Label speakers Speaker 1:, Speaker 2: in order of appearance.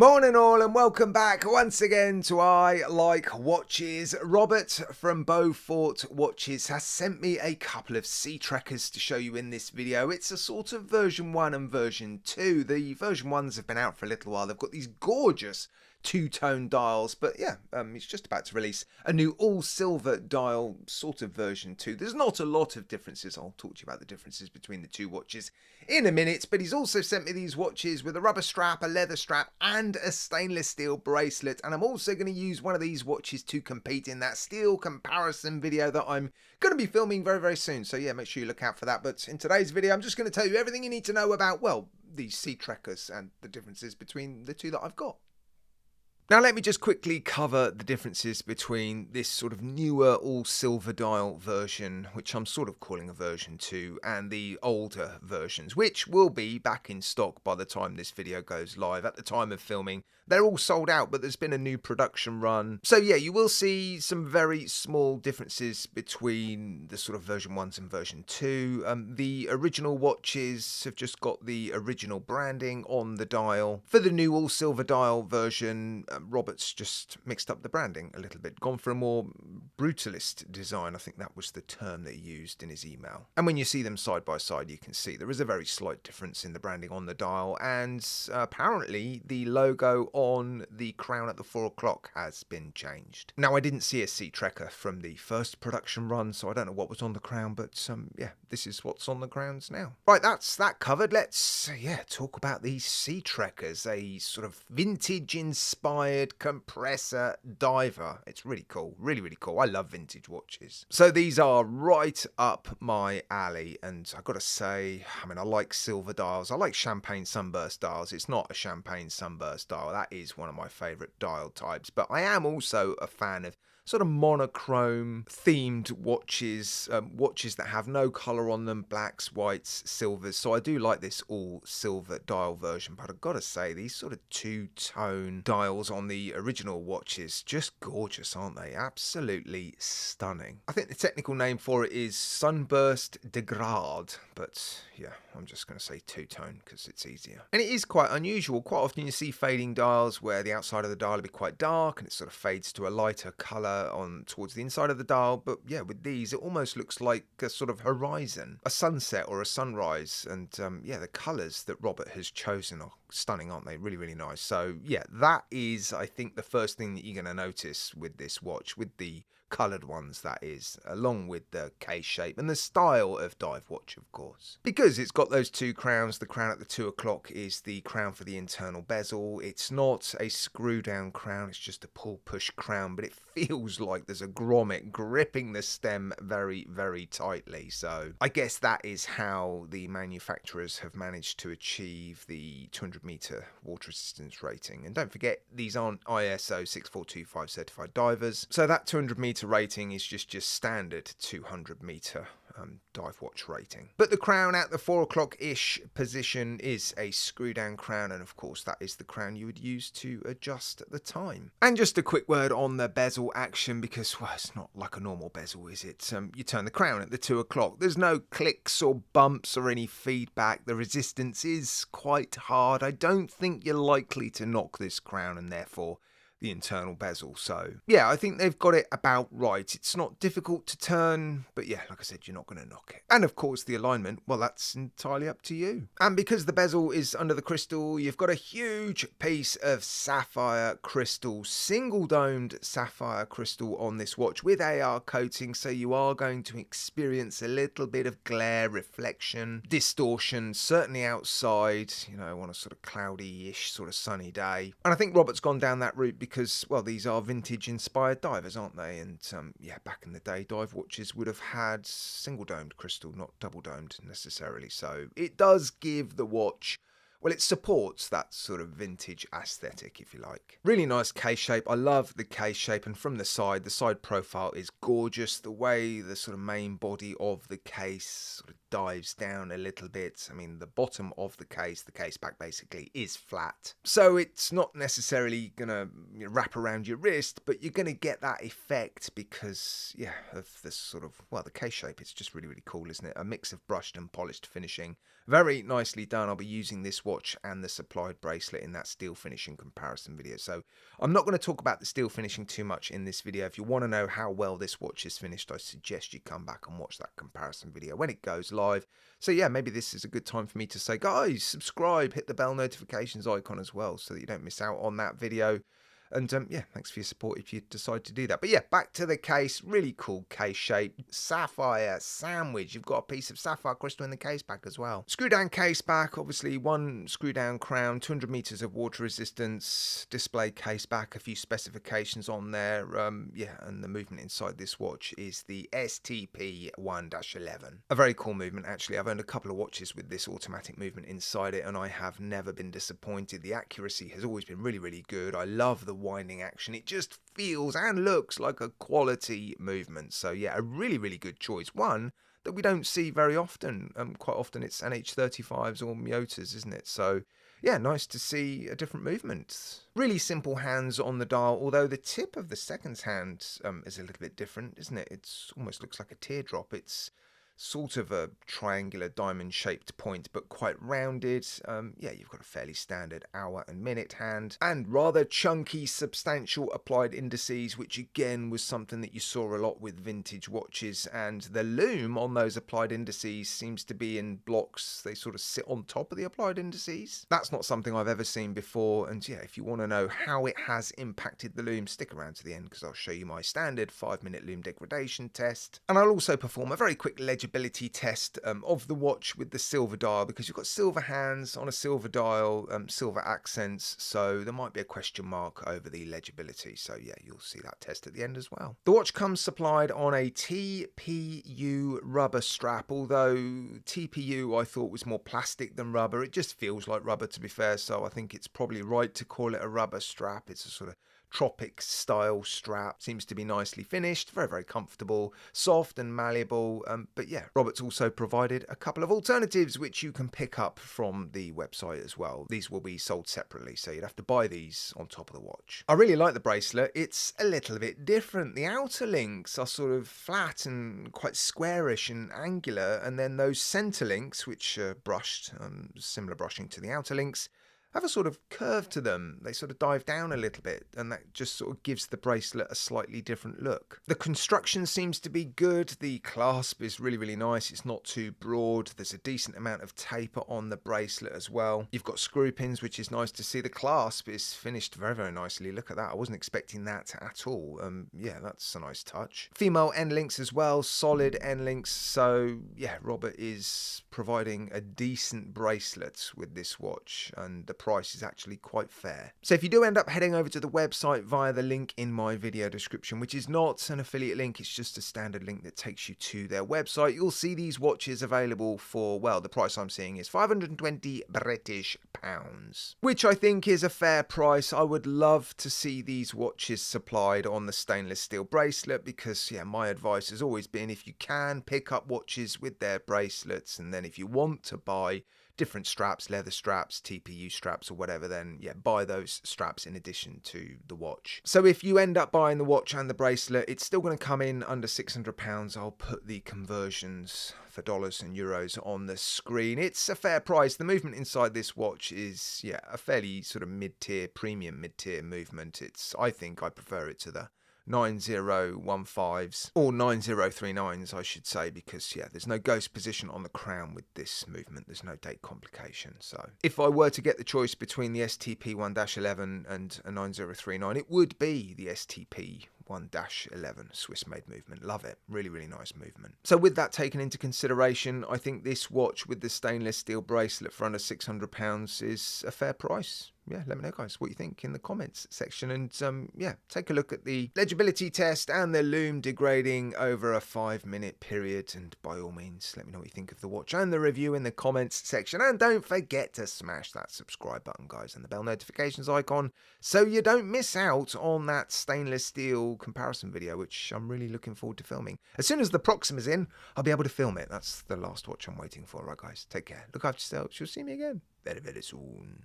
Speaker 1: Morning all and welcome back once again to I Like Watches. Robert from Beaufort Watches has sent me a couple of sea trackers to show you in this video. It's a sort of version 1 and version 2. The version 1s have been out for a little while. They've got these gorgeous two-tone dials, but yeah, it's just about to release a new all-silver dial sort of version 2. There's not a lot of differences. I'll talk to you about the differences between the two watches in a minute, but he's also sent me these watches with a rubber strap, a leather strap, and a stainless steel bracelet, and I'm also going to use one of these watches to compete in that steel comparison video that I'm going to be filming very, very soon. So yeah, make sure you look out for that. But in today's video, I'm just going to tell you everything you need to know about, well, these sea trackers and the differences between the two that I've got. Now let me just quickly cover the differences between this sort of newer all-silver dial version, which I'm sort of calling a version 2, and the older versions, which will be back in stock by the time this video goes live. At the time of filming, they're all sold out, but there's been a new production run. So yeah, you will see some very small differences between the sort of version 1s and version 2. The original watches have just got the original branding on the dial. For the new all-silver dial version, Robert's just mixed up the branding a little bit, gone for a more brutalist design. I think that was the term that he used in his email. And when you see them side by side, you can see there is a very slight difference in the branding on the dial, and apparently the logo on the crown at the 4 o'clock has been changed. Now, I didn't see a sea tracker from the first production run, so I don't know what was on the crown, but yeah, this is what's on the crowns now. Right, that's that covered. Let's talk about these sea trackers, a sort of vintage inspired compressor diver. It's really cool, really, really cool. I love vintage watches. So these are right up my alley, and I've got to say, I mean, I like silver dials. I like champagne sunburst dials. It's not a champagne sunburst dial. That is one of my favorite dial types, but I am also a fan of sort of monochrome themed watches, watches that have no color on them, blacks, whites, silvers. So I do like this all silver dial version, but I've got to say these sort of two-tone dials on the original watches, just gorgeous, aren't they? Absolutely stunning. I think the technical name for it is Sunburst Degrade, but yeah, I'm just going to say two-tone because it's easier. And it is quite unusual. Quite often you see fading dials where the outside of the dial will be quite dark and it sort of fades to a lighter color on towards the inside of the dial, but yeah, with these it almost looks like a sort of horizon, a sunset or a sunrise, and yeah, the colors that Robert has chosen are stunning, aren't they? Really, really nice. So yeah, that is, I think, the first thing that you're going to notice with this watch, with the coloured ones, that is, along with the case shape and the style of dive watch, of course. Because it's got those two crowns, the crown at the 2 o'clock is the crown for the internal bezel. It's not a screw down crown, it's just a pull push crown, but it feels like there's a grommet gripping the stem very, very tightly. So I guess that is how the manufacturers have managed to achieve the 200 meter water resistance rating. And don't forget, these aren't ISO 6425 certified divers, so that 200 meter rating is just your standard 200 meter dive watch rating. But the crown at the 4 o'clock-ish position is a screw down crown, and of course that is the crown you would use to adjust the time. And just a quick word on the bezel action, because well, it's not like a normal bezel, is it? You turn the crown at the 2 o'clock, there's no clicks or bumps or any feedback. The resistance is quite hard. I don't think you're likely to knock this crown and therefore the internal bezel. So yeah, I think they've got it about right. It's not difficult to turn, but yeah, like I said, you're not going to knock it. And of course the alignment, well, that's entirely up to you. And because the bezel is under the crystal, you've got a huge piece of sapphire crystal, single domed sapphire crystal on this watch with AR coating, so you are going to experience a little bit of glare, reflection, distortion, certainly outside, you know, on a sort of cloudy-ish sort of sunny day. And I think Robert's gone down that route because, well, these are vintage inspired divers, aren't they? And yeah, back in the day, dive watches would have had single domed crystal, not double domed necessarily. So it does give the watch, well, it supports that sort of vintage aesthetic, if you like. Really nice case shape. I love the case shape, and from the side profile is gorgeous. The way the sort of main body of the case sort of dives down a little bit. I mean, the bottom of the case back basically is flat. So it's not necessarily going to wrap around your wrist, but you're going to get that effect because, yeah, of this sort of, well, the case shape. It's just really, really cool, isn't it? A mix of brushed and polished finishing. Very nicely done. I'll be using this watch and the supplied bracelet in that steel finishing comparison video. So I'm not going to talk about the steel finishing too much in this video. If you want to know how well this watch is finished, I suggest you come back and watch that comparison video when it goes live. So yeah, maybe this is a good time for me to say, guys, subscribe, hit the bell notifications icon as well so that you don't miss out on that video. And yeah, thanks for your support if you decide to do that. But yeah, back to the case. Really cool case shape. Sapphire sandwich. You've got a piece of sapphire crystal in the case back as well. Screw down case back. Obviously, one screw down crown, 200 meters of water resistance, display case back, a few specifications on there. Yeah, and the movement inside this watch is the STP-1-11. A very cool movement, actually. I've owned a couple of watches with this automatic movement inside it, and I have never been disappointed. The accuracy has always been really, really good. I love the winding action. It just feels and looks like a quality movement. So yeah, a really, really good choice. One that we don't see very often. Quite often it's NH35s or Myotas, isn't it? So yeah, nice to see a different movement. Really simple hands on the dial, although the tip of the seconds hand is a little bit different, isn't it? It almost looks like a teardrop. It's sort of a triangular diamond shaped point, but quite rounded. Yeah, you've got a fairly standard hour and minute hand and rather chunky substantial applied indices, which again was something that you saw a lot with vintage watches, and the loom on those applied indices seems to be in blocks. They sort of sit on top of the applied indices. That's not something I've ever seen before, and yeah, if you want to know how it has impacted the loom, stick around to the end because I'll show you my standard 5-minute loom degradation test, and I'll also perform a very quick legibility test of the watch with the silver dial, because you've got silver hands on a silver dial, silver accents, so there might be a question mark over the legibility. So yeah, you'll see that test at the end as well. The watch comes supplied on a TPU rubber strap, although TPU I thought was more plastic than rubber. It just feels like rubber, to be fair, so I think it's probably right to call it a rubber strap. It's a sort of tropic style strap. Seems to be nicely finished, very, very comfortable, soft and malleable. But yeah, Robert's also provided a couple of alternatives which you can pick up from the website as well. These will be sold separately, so you'd have to buy these on top of the watch. I really like the bracelet. It's a little bit different. The outer links are sort of flat and quite squarish and angular, and then those center links, which are brushed, similar brushing to the outer links, have a sort of curve to them. They sort of dive down a little bit, and that just sort of gives the bracelet a slightly different look. The construction seems to be good. The clasp is really, really nice. It's not too broad. There's a decent amount of taper on the bracelet as well. You've got screw pins, which is nice to see. The clasp is finished very, very nicely. Look at that. I wasn't expecting that at all. Yeah, that's a nice touch. Female end links as well, solid end links. So yeah, Robert is providing a decent bracelet with this watch, and the price is actually quite fair. So if you do end up heading over to the website via the link in my video description, which is not an affiliate link, it's just a standard link that takes you to their website, you'll see these watches available for, well, the price I'm seeing is £520 British, which I think is a fair price. I would love to see these watches supplied on the stainless steel bracelet, because yeah, my advice has always been, if you can, pick up watches with their bracelets, and then if you want to buy different straps, leather straps, TPU straps or whatever, then yeah, buy those straps in addition to the watch. So if you end up buying the watch and the bracelet, it's still going to come in under £600. I'll put the conversions for dollars and euros on the screen. It's a fair price. The movement inside this watch is, yeah, a fairly sort of mid-tier, premium mid-tier movement. I think I prefer it to the 9015s or 9039s, I should say, because yeah, there's no ghost position on the crown with this movement. There's no date complication. So if I were to get the choice between the STP-1-11 and a 9039, it would be the STP-1-11 Swiss made movement. Love it. Really, really nice movement. So with that taken into consideration, I think this watch with the stainless steel bracelet for under £600 is a fair price. Yeah, let me know, guys, what you think in the comments section, and yeah, take a look at the legibility test and the loom degrading over a 5-minute period, and by all means let me know what you think of the watch and the review in the comments section, and don't forget to smash that subscribe button, guys, and the bell notifications icon so you don't miss out on that stainless steel comparison video, which I'm really looking forward to filming. As soon as the Proxima's in, I'll be able to film it. That's the last watch I'm waiting for. Right, guys, take care, look after yourselves, you'll see me again very, very soon.